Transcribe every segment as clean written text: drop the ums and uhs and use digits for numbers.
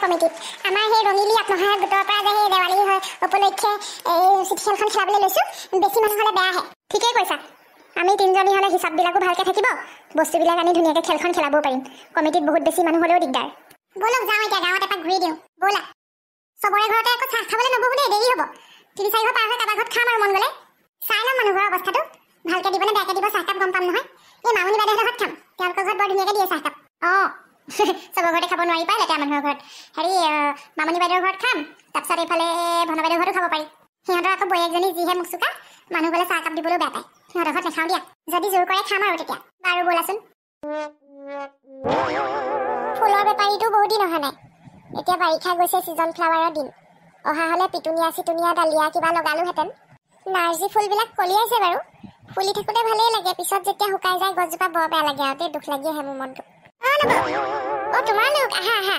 কমিটিত আমাৰ সেই ৰঙিলি আত্মসহায়ক গোটৰ পৰা যে সেই দেৱালী উপলক্ষে চিঠি খেলখন খেলাবলৈ লৈছোঁ। বেছি মানুহ হ'লে বেয়াহে। ঠিকেই কৈছা। আমি তিনিজনী হ'লে হিচাপবিলাকো ভালকৈ থাকিব, বস্তুবিলাক আনি ধুনীয়াকৈ খেলখন খেলাব পাৰিম। কমিটিত বহুত বেছি মানুহ হ'লেও দিগদাৰ। ব'লক যাওঁ, এতিয়া গাঁৱত এপাক ঘূৰি দিওঁ। ব'লা। চবৰে ঘৰতে আকৌ চাহ খাবলৈ নবহো দেই, দেৰি হ'ব। 3-4 ঘৰ পাৰ হৈ কাৰোবাৰ ঘৰত খাম আৰু মন গ'লে। চাই ল'ম মানুহ ঘৰৰ অৱস্থাটো। ভালকৈ দিব নে বেয়াকৈ দিব চাহকাপ গম পাম নহয়। এই মামনি বাইদেউহঁতৰ ঘৰত খাম। তেওঁলোকৰ ঘৰত বৰ ধুনীয়াকৈ দিয়ে চাহকাপ। চবৰ ঘৰতে খাব নোৱাৰি পাই লেতেৰা মানুহৰ ঘৰত। মামনি বাইদেউৰ ঘৰত খাম, তাৰপিছত এইফালে ভনা বাইদেউৰ ঘৰতো খাব পাৰি। সিহঁতৰ আকৌ বৈয়েকজনী যিহে মুচুকা, মানুহ গ'লে চাহকাপ দিবলৈও বেয়া পায়। সিহঁতৰ ঘৰত নাখাওঁ দিয়া। যদি জোৰ কৰে খাম আৰু তেতিয়া। বাৰু ব'লাচোন। ফুলৰ বেপাৰীটো বহুত দিন অহা নাই। এতিয়া বাৰিষা গৈছে, ছিজন ফ্লাৱাৰৰ দিন। অহা হ'লে পিটুনিয়া চিটুনিয়া ডালিয়া কিবা লগালোহেঁতেন। নাৰ্জী ফুলবিলাক কলিয়াইছে বাৰু। ফুলি থাকোঁতে ভালেই লাগে, পিছত যেতিয়া শুকাই যায় গছজোপা বৰ বেয়া লাগে আৰু দেই, দুখ লাগি আহে মোৰ মনটো। তোমালোক আহা।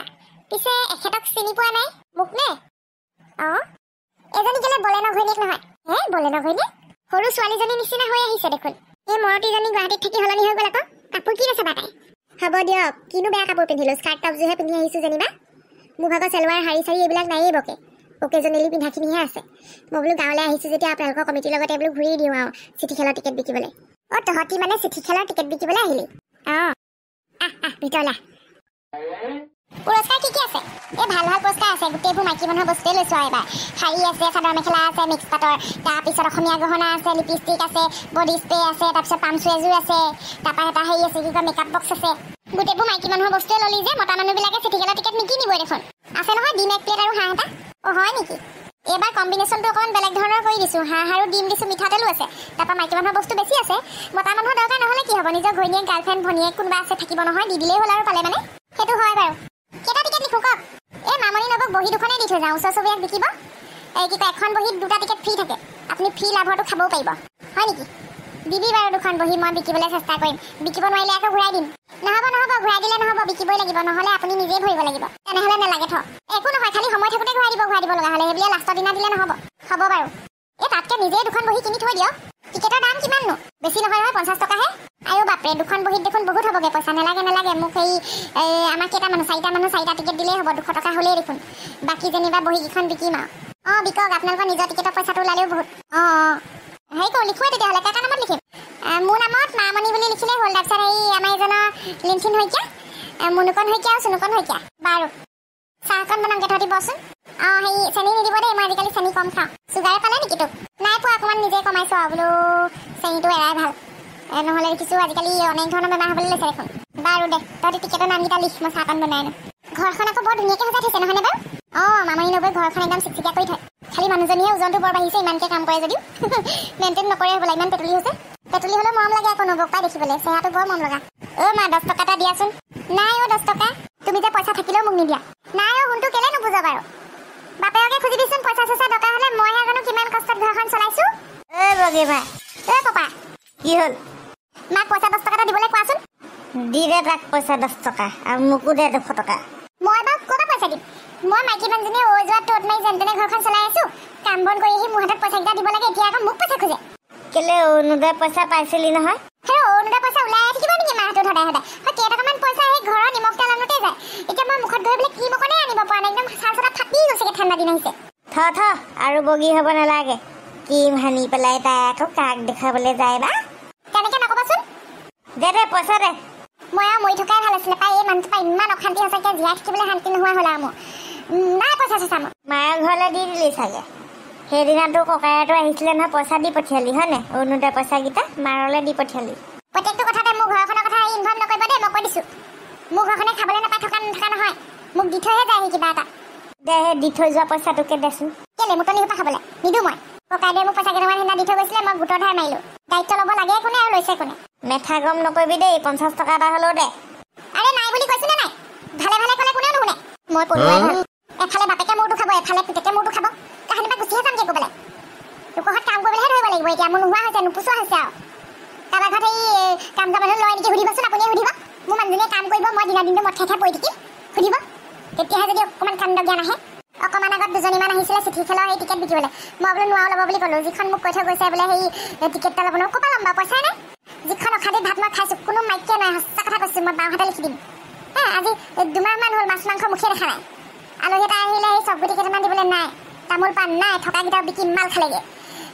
পিছে এখেতক চিনি পোৱা নাই? মোক নে? এজনী কেলে বলেনৰ ঘৈণীয়েক নহয়? বলেনৰ ঘৈণীয়েক? সৰু ছোৱালীজনীৰ নিচিনা হৈ আহিছে দেখোন। এই মৰতীজনী গুৱাহাটীত থাকি সলনি হৈ গ'ল আকৌ। কাপোৰ কি নাচাবা তাই? হ'ব দিয়ক, কিনো বেয়া কাপোৰ পিন্ধিলোঁ, স্কাৰ্ট টপযোৰহে পিন্ধি আহিছোঁ যেনিবা। মোৰ ভাগৰ চেলোৱাৰ শাৰী চাৰী এইবিলাক নায়েই বকে। অকেজনেলি পিন্ধাখিনিহে আছে। মই বোলো গাঁৱলৈ আহিছোঁ যেতিয়া আপোনালোকৰ কমিটিৰ লগতে বোলো ঘূৰি দিওঁ আৰু চিঠি খেলৰ টিকেট বিকিবলৈ। তহঁতি মানে চিঠি খেলৰ টিকেট বিকিবলৈ আহিলি? আহ ভিতৰলৈ। পুৰস্কাৰ কি কি আছে? এই ভাল ভাল পুৰস্কাৰ আছে, গোটেইবোৰ মাইকী মানুহৰ বস্তুৱে লৈছোঁ আৰু এবাৰ। শাৰী আছে, চাদৰ মেখেলা আছে মিক্স পাটৰ, তাৰপিছত অসমীয়া গহনা আছে, লিপষ্টিক আছে, বডি স্প্ৰে আছে, তাৰপিছত পামচু এযোৰ আছে, তাৰপৰা এটা হেৰি আছে কি কয় মেকআপ বক্স আছে। গোটেইবোৰ মাইকী মানুহৰ বস্তুৱে ল'লি যে, মতা মানুহবিলাকে চিঠি খেলৰ টিকেট নিকিনিবই দেখোন। আছে নহয় ডিম 1 প্লেট আৰু হাঁহ এটা। হয় নেকি? এইবাৰ কম্বিনেশ্যনটো অকণমান বেলেগ ধৰণৰ কৰি দিছোঁ। হাঁহ আৰু ডিম দিছোঁ, মিঠাতেলো আছে। তাৰপৰা মাইকী মানুহৰ বস্তু বেছি আছে। মতা মানুহৰ দৰকাৰ নহ'লে কি হ'ব, নিজৰ ঘৈণীয়েক গাৰ্লফ্ৰেণ্ড ভনীয়েক কোনোবা আছে থাকিব নহয়, দি দিলেই হ'ল আৰু পালে মানে। সেইটো হয় বাৰু। কেইটা টিকেট লিখোঁ কওক? এই মামনি নবৌক বহী দুখনেই দি থৈ যাওঁ, ওচৰ চুবুৰীয়াক বিকিব। কি কয় এখন বহীত 2টা টিকেট ফ্ৰী থাকে, আপুনি ফ্ৰী লাভৰটো খাবও পাৰিব। হয় নেকি? দিবি বাৰু 2খন বহী, মই বিকিবলৈ চেষ্টা কৰিম। বিকিব নোৱাৰিলে আকৌ ঘূৰাই দিম। নহ'ব ঘূৰাই দিলে নহ'ব, বিকিবই লাগিব, নহ'লে আপুনি নিজেই ভৰিব লাগিব। তেনেহ'লে নালাগে একো নহয়, খালি সময় থাকোঁতে ঘূৰাই দিব লগা হ'লে। সেইবিলাক লাষ্টৰ দিনা দিলে নহ'ব। হ'ব বাৰু। তাতকৈ নিজেই 2খন বহী কিনি থৈ দিয়ক। টিকেটৰ দাম কিমাননো? বেছি নহয় 50 টকাহে। আৰু বাপৰে 2খন বহীত দেখোন বহুত হ'বগৈ পইচা। নালাগে মোক আমাৰ কেইটা মানুহ 4টা মানুহ 4টা টিকেট দিলেই হ'ব, 200 টকা হ'লেই দেখোন। বাকী যেনিবা বহীকেইখন বিকিম আৰু। বিকক, আপোনালোকৰ নিজৰ টিকেটৰ পইচাটো ওলালেও বহুত। হেৰি কৰোঁ, লিখোৱে তেতিয়াহ'লে। কাৰ নামত লিখিম? মোৰ নামত মামনি বুলি লিখিলেই হ'ল। তাৰপিছত আমাৰ এজনৰ লিমচিন শইকীয়া, মুনুকণ শইকীয়া আৰু চুনুকণ শইকীয়া। বাৰু চাহকণ বনামগৈ, তহঁতি বচোন। চেনি নিদিব দেই, মই আজিকালি চেনি কম খাওঁ। চুগাৰে পালে নেকি তোক? নাই পোৱা, অকণমান নিজে কমাইছোঁ আৰু বোলো চেনিটো এৰাই ভাল। নহ'লে দেখিছোঁ আজিকালি অনেক ধৰণৰ বেমাৰ হ'বলৈ লৈছে দেখোন। বাৰু দে, তহঁতি টিকেটৰ নামকেইটা লিখ, মই চাহকণ বনাই আনো। ঘৰখন আকৌ বৰ ধুনীয়াকৈ সজাই থৈছে নহয়নে বাৰু? মামনি নবৌৱে ঘৰখন একদম চিকচিকীয়া কৰি থয়। খালি মানুহজনীহে ওজনটো বৰ বাঢ়িছে, ইমানকৈ কাম কৰে যদিও। মেইনটেইন নকৰে হ'বলা, ইমান পেটলি হৈছে। পেটলি হ'লেও মৰম লাগে আকৌ নবৌক পাই দেখিবলৈ, চেহেৰাটো বৰ মৰম লগা। মা 10 টকা এটা দিয়াচোন। নাই 10 টকা। তুমি যে পইচা থাকিলেও মোক নিদিয়া। নাই শুনটো কেলে নুবুজ বাৰু? বাপেৰকে খুজিবিচোন, পইচা চইচা দৰকাৰ হ'লে। মইহে জানো কিমান কষ্টত ঘৰখন চলাইছোঁ। বগী মা। পাপা কি হ'ল? মাক পইচা 10 টকা এটা দিবলৈ কোৱাচোন। দি দে তাক পইচা 10 টকা, আৰু মোকো দে 200 টকা। মই বাৰু ক'ৰ পৰা পইচা দিম? মই মাইকী মানুহজনীয়ে যোৱাত ত'ত মাৰি যেন তেনে ঘৰখন চলাই আছোঁ। কাম বন কৰি আহি মোৰ হাতত পইচা কেইটা দিব লাগে, এতিয়া আকৌ মোক পইচা খোজে। কেলে অৰুণোদয় পইচা পাইছিলি নহয়? অৰুণোদয় পইচা ওলাই থাকিব নেকি মাহটোত সদায়? কেইটকামান পইচা সেই ঘৰৰ নিমখ তেল আনোতে যায়। এতিয়া মই মুখত ধৰি পেলাই ক্ৰীম অকণে আনিব পৰা নাই, একদম চাল চটা ফাটি গৈছেগৈ। ঠাণ্ডা দিন আহিছে। আৰু বগী হ'ব নালাগে। ক্ৰীম সানি পেলাই তাই আকৌ কাক দেখাবলৈ যায় বা? তেনেকৈ নক'বচোন। দে পইচা দে। মই আৰু মৰি থকাই ভাল আছিলে পাই। এই মানুহটোৰ পৰা ইমান অশান্তি সঁচাকৈ, জীয়াই থাকিবলৈ শান্তি নোহোৱা হ'ল আৰু মোৰ। নাই পইচা চইচা মই। মায়াৰ ঘৰলৈ দি দিলি চাগে। সেইদিনা তোৰ ককায়েতো আহিছিলে নহয়, পইচা দি পঠিয়ালি হয়নে? অৰুণোদয় পইচাকেইটা মাৰলৈ দি পঠিয়ালি। প্ৰত্যেকটো কথাতে মোৰ ঘৰখনৰ কথা ইনভল্ভ নকৰিব দেই, মই কৈ দিছোঁ। মোৰ ঘৰখনে খাবলৈ নাপাই থকা নহয়, মোক দি থৈহে যায় কিবা এটা। দে দি থৈ যোৱা পইচাটোকে দেচোন। কেলে মুতলি সোপা খাবলৈ নিদিওঁ মই। ককাইদেৱে মোক পইচা কেইটামান সেইদিনা দি থৈ গৈছিলে, মই গোটৰ ধাৰ মাৰিলোঁ। দায়িত্ব ল'ব লাগে কোনে আৰু লৈছে কোনে? মেথা গম নকৰিবি দেই, 50 টকা এটা হ'লেও দে। নাই বুলি কৈছোঁ নে নাই? ভালে ক'লে কোনেও নুশুনে। মই পঢ়ুৱাই ভাল। এফালে বাপেকে মূৰটো খাব, এফালে পুতেকে মূৰটো খাব। কাহিনী পৰা গুচিহে যামগৈ ক'বলৈ। লোকহঁত কাম কৰিবলৈহে ধৰিব লাগিব এতিয়া। মোৰ নোহোৱা হৈছে, নোপোচোৱা হৈছে আৰু। কাৰোবাৰ ঘৰত কাম কৰা মানুহ লয় নেকি সুধিবচোন, আপুনিয়ে সুধিব। মোৰ মানুহজনীয়ে কাম কৰিব, মই দিনটো মদ খাই পৰি থাকিম। সুধিব, তেতিয়াহে যদি অকণমান কাণ্ড জ্ঞান আহে। অকণমান আগত 2জনীমান আহিছিলে চিঠি খেলৰ সেই টিকেট বিকিবলৈ। মই বোলো নোৱাৰো ল'ব বুলি ক'লোঁ। যিখন মোক কৈ থৈ গৈছে বোলে সেই টিকেটটা ল'ব নোৱাৰো। ক'ৰ পৰা ল'ম বাৰু, পইচাই নাই। যিখন অখাদ্য ভাত মই খাইছোঁ, কোনো মাইকিয়ে নাই। সঁচা কথা কৈছোঁ, মই বাওঁহাতে লিখি দিম। আজি 2 মাহমান হ'ল মাছ মাংস মুখে দেখা নাই। আলহী এটা আহিলে এই চব গুটি কেইটামান দিবলৈ নাই, তামোল পাণ নাই, থকাকেইটাও বিকি মাল খালেগে।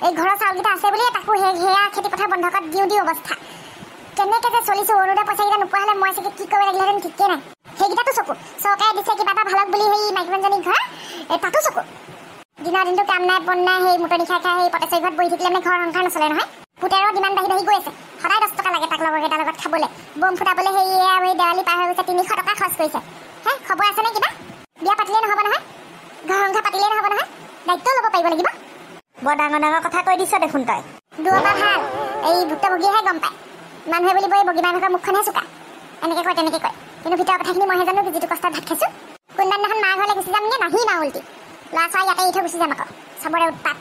এই ঘৰৰ চাউলকেইটা আছে বুলিয়ে তাকো সেয়া খেতি পথাৰ বন্ধ কৰাত দিওঁ অৱস্থা। কেনেকৈ যে চলিছোঁ, অৰুণোদয় পইচাকেইটা নোপোৱা হ'লে মই চাগে কি কৰিব লাগিলেহেঁতেন ঠিকেই নাই। সেইকেইটাতো চকু, চৰকাৰে দিছে কিবা এটা ভালক বুলি সেই মাইকী মানুহজনীক ঘৰ, তাতো চকু। দিনৰ দিনটো কাম নাই বন নাই, সেই মোটৰ নিশা খাই সেই পটেশ্বৰী ঘৰত বহি থাকিলে মানে ঘৰ সংসাৰ নচলে নহয়। ফুটেৰৰ ডিমাণ্ড বাঢ়ি গৈ আছে, সদায় 10 টকা লাগে তাক লগৰকেইটাৰ লগত খাবলৈ। বম ফুটাবলৈ সেই দেৱালী পাৰ হৈ গৈছে, 300 টকা খৰচ কৰিছে। হে খবৰ আছেনে কিবা? বিয়া পাতিলেই নহ'ব নহয়, ঘৰ সংসাৰ পাতিলেই নহ'ব নহয়, দায়িত্বও ল'ব পাৰিব লাগিব। বৰ ডাঙৰ ডাঙৰ কথা কৈ দিছ দেখোন তই। দূৰৰ পৰা ভাল, এই ভুক্তভোগীয়েহে গম পায়। মানুহে বুলিব এই বগী মানুহৰ মুখখনহে চোকা, এনেকৈ কয় তেনেকৈ কয়, কিন্তু ভিতৰৰ কথাখিনি মইহে জানো যিটো কষ্টত ভাত খাইছোঁ। কোনোবা দিনাখন মাৰ ঘৰলৈ গুচি যামগৈ, নাহিম আৰু উল্টি ল'ৰা ছোৱালী ইয়াতে এৰি থৈ গুচি যাম আকৌ, চবৰে উৎপাত।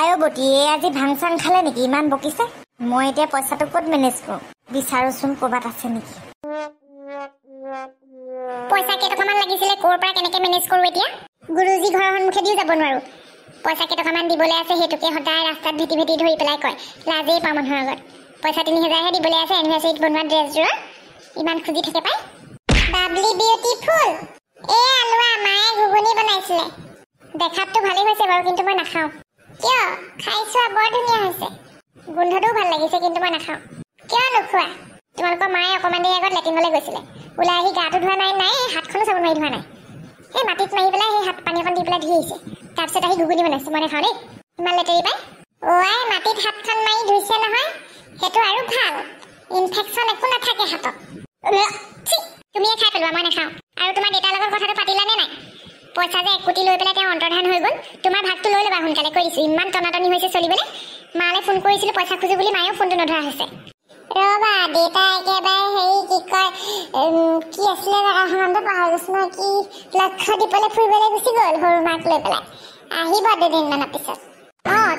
আয়ো বটিয়ে আজি ভাং চাং খালে নেকি ইমান বকিছে? মই এতিয়া পইচাটো ক'ত মেনেজ কৰোঁ, বিচাৰোচোন ক'ৰবাত আছে নেকি। পইচা কেইটকামান লাগিছিলে, ক'ৰ পৰা কেনেকৈ মেনেজ কৰোঁ এতিয়া? গুৰুজী ঘৰৰ সন্মুখেদিও যাব নোৱাৰোঁ। পইচা কেইটকামান দিবলৈ আছে, সেইটোকে সদায় ৰাস্তাত ভেটি ভেটি ধৰি পেলাই কয়, লাজেই পাওঁ মানুহৰ আগত। পইচা 3000হে দিবলৈ আছে এনিভাৰ্চাৰীত বনোৱা ড্ৰেছযোৰৰ, ইমান খুজি থাকে পাই। বাবলি বিউটিফুল, এই আলুৱা মায়ে ঘুগুনি বনাইছিলে, দেখাততো ভালেই হৈছে বাৰু, কিন্তু মই নাখাওঁ। কিয়? খাইছোৱা বৰ ধুনীয়া হৈছে, গোন্ধটোও ভাল লাগিছে, কিন্তু মই নাখাওঁ। কিয় নোখোৱা? তোমালোকৰ মায়ে অকণমান দেৰি আগত লেট্ৰিনলৈ গৈছিলে, ওলাই আহি গাটো ধোৱা নাই, হাতখনো চাবোন মাৰি ধোৱা নাই, সেই মাটিত মাৰি পেলাই সেই হাত পানী অকণ দি পেলাই ধুই আহিছে। তাৰপিছত আহি ঘুগুনি বনাইছে, মই নাখাওঁ দেই, ইমান লেতেৰি পাই। অ'ৱাই মাটিত হাতখন মাৰি ধুইছে নহয়, সেইটো আৰু ভাল, ইনফেকশ্যন একো নাথাকে হাতত। তুমিয়ে খাই পেলোৱা, মই নাখাওঁ। আৰু তোমাৰ দেউতাৰ লগত কথাটো পাতিলানে নাই? পইচা যে 1 কোটি লৈ পেলাই তেওঁ অন্তৰ্ধান হৈ গ'ল, তোমাৰ ভাগটো লৈ ল'বা সোনকালে, কৈ দিছোঁ। ইমান টনাটনি হৈছে চলিবলৈ। মালৈ ফোন কৰিছিলোঁ পইচা খোজো বুলি, মায়েও ফোনটো নধৰা হৈছে। ৰ'বা দেউতা একেবাৰে হেৰি কি কয়, কি আছিলে জেগাখনতো পাহৰি গৈছোঁ নহয়, কি লক্ষদ্বীপলৈ ফুৰিবলৈ গুচি গ'ল সৰু মাক লৈ পেলাই, আহিব 2 দিনমানৰ পিছত।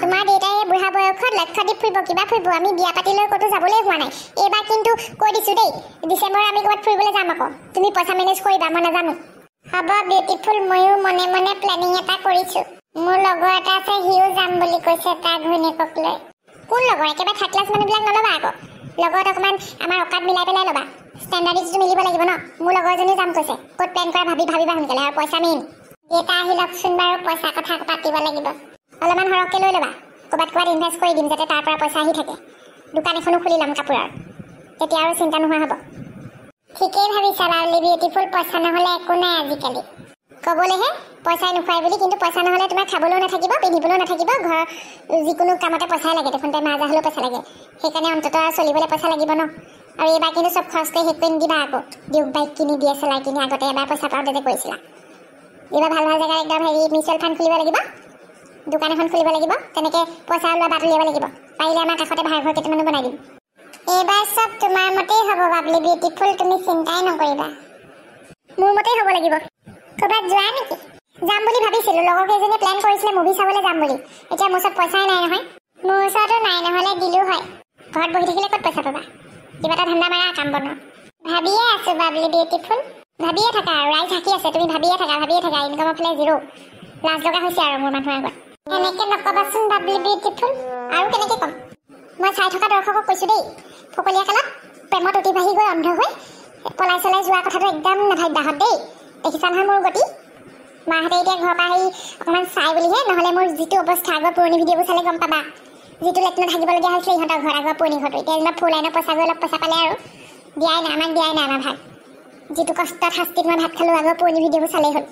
তোমাৰ দেউতাই এই বুঢ়া বয়সত লক্ষদ্বীপ ফুৰিব, কিবা ফুৰিব, আমি বিয়া পাতি লৈ ক'তো যাবলৈ হোৱা নাই। এইবাৰ কিন্তু কৈ দিছোঁ দেই, ডিচেম্বৰত আমি ক'ৰবাত ফুৰিবলৈ যাম আকৌ, তুমি পইচা মেনেজ কৰিবা, মই নাজানো। হ'ব বিউটিফুল, ময়ো মনে মনে প্লেনিং এটা কৰিছোঁ। মোৰ লগৰ এটা আছে, সিও যাম বুলি কৈছে তাৰ ঘৈণীয়েকক লৈ। কোন লগৰ? একেবাৰে থাৰ্ড ক্লাছ মানুহবিলাক নল'বা আকৌ, লগত অকণমান আমাৰ অকাত মিলাই পেলাই ল'বা, ষ্টেণ্ডাৰ্ডিটিটো মিলিব লাগিব ন। মোৰ লগৰজনীও যাম কৈছে, ক'ত প্লেন কৰা ভাবিবা সোনকালে, আৰু পইচা মেইন। দেউতা আহি লওকচোন বাৰু, পইচা কথা পাতিব লাগিব। অলপমান সৰহকৈ লৈ ল'বা, ক'ৰবাত ইনভেষ্ট কৰি দিম, যাতে তাৰ পৰা পইচা আহি থাকে। দোকান এখনো খুলি ল'ম কাপোৰৰ, তেতিয়া আৰু চিন্তা নোহোৱা হ'ব। ঠিকেই ভাবিছা লাভলি বিউটিফুল, পইচা নহ'লে একো নাই আজিকালি। ক'বলৈহে পইচাই নোখোৱাই বুলি, কিন্তু পইচা নহ'লে তোমাৰ খাবলৈও নাথাকিব, পিন্ধিবলৈও নাথাকিব, ঘৰৰ যিকোনো কামতে পইচাই লাগে দেখোন, তাই মাজা হ'লেও পইচা লাগে। সেইকাৰণে অন্ততঃ চলিবলৈ পইচা লাগিব ন। আৰু এইবাৰ কিন্তু চব খৰচ কৰি শেষ কৰি নিদিবা আকৌ, ডিউক বাইক কিনি DSLR কিনি আগতে এবাৰ পইচা পাওঁতে যে কৰিছিলা। এইবাৰ ভাল ভাল জেগাত একদম হেৰি মিউচুৱেল ফাণ্ড খুলিব লাগিব, দোকান এখন খুলিব লাগিব, তেনেকৈ পইচা ওলোৱা বাট উলিয়াব লাগিব। পাৰিলে আমাৰ কাষতে ভাড়াঘৰ কেইটামানো বনাই দিম। এইবাৰ চব তোমাৰ মতেই হ'ব বাবলি বিউটিফুল, তুমি চিন্তাই নকৰিবা। মোৰ মতেই হ'ব লাগিব। ক'ৰবাত যোৱা নেকি? যাম বুলি ভাবিছিলোঁ, লগৰ কেইজনীয়ে প্লেন কৰিছিলে মুভি চাবলৈ যাম বুলি। এতিয়া মোৰ ওচৰত পইচাই নাই নহয়। মোৰ ওচৰতো নাই, নহ'লে দিলোঁ হয়। ঘৰত বহি থাকিলে ক'ত পইচা পাবা? কিবা এটা ধান্দা মাৰা, কাম বনোৱা। ভাবিয়ে আছোঁ বাবলি বিউটিফুল, ভাবিয়ে থাকা আৰু, ৰাইজ হাকি আছে, তুমি ভাবিয়ে থাকা, ইনকামৰ ফালে জিৰ'। লাজ লগা হৈছে আৰু মোৰ মানুহৰ আগত। এনেকৈ নক'বাচোন বাবলি বিউটিফুল, আৰু কেনেকৈ ক'ম? মই চাই থকা দৰ্শকক কৈছোঁ দেই, ফকলীয়া কালত প্ৰেমত উঠি বাঢ়ি গৈ অন্ধ হৈ পলাই চলাই যোৱা কথাটো একদম নাভাবিবাহঁত দেই। দেখিছা নহয় মোৰ গতি? মাহঁতে এতিয়া ঘৰৰ পৰা আহি অকণমান চাই বুলিহে, নহ'লে মোৰ যিটো অৱস্থা, আগৰ পুৰণি ভিডিঅ'বোৰ চালে গম পাবা। যিটো লেট্ৰিনত থাকিবলগীয়া হৈছিলে ইহঁতৰ ঘৰত, আগৰ পুৰণি ঘৰটো, এতিয়া যেনিবা 4 লাইনৰ পইচা গৈ অলপ পইচা পালে আৰু, আমাক দিয়াই নাই আমাৰ ভাগ। যিটো কষ্টত শাস্তিত মই ভাত খালোঁ, আগৰ পুৰণি ভিডিঅ'বোৰ চালেই হ'ল।